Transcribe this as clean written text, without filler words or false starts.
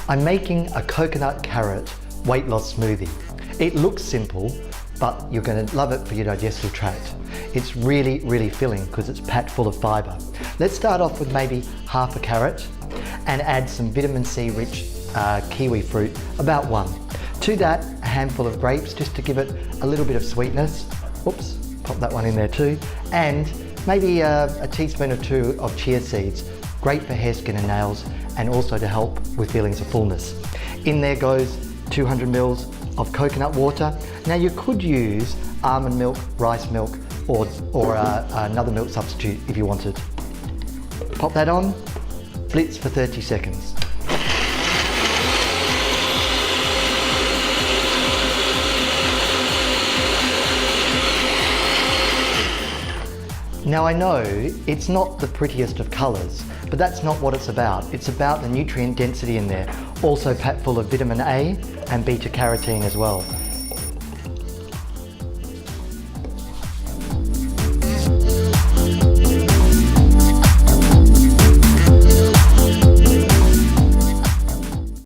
I'm making a coconut carrot weight loss smoothie. It looks simple, but you're going to love it for your digestive tract. It's really, really filling because it's packed full of fibre. Let's start off with maybe half a carrot and add some vitamin C rich kiwi fruit, about one. To that, a handful of grapes just to give it a little bit of sweetness. Oops, pop that one in there too. And maybe a teaspoon or two of chia seeds, great for hair, skin and nails, and also to help with feelings of fullness. In there goes 200 mils of coconut water. Now you could use almond milk, rice milk, or another milk substitute if you wanted. Pop that on, blitz for 30 seconds. Now I know it's not the prettiest of colours, but that's not what it's about. It's about the nutrient density in there, also packed full of vitamin A and beta carotene as well.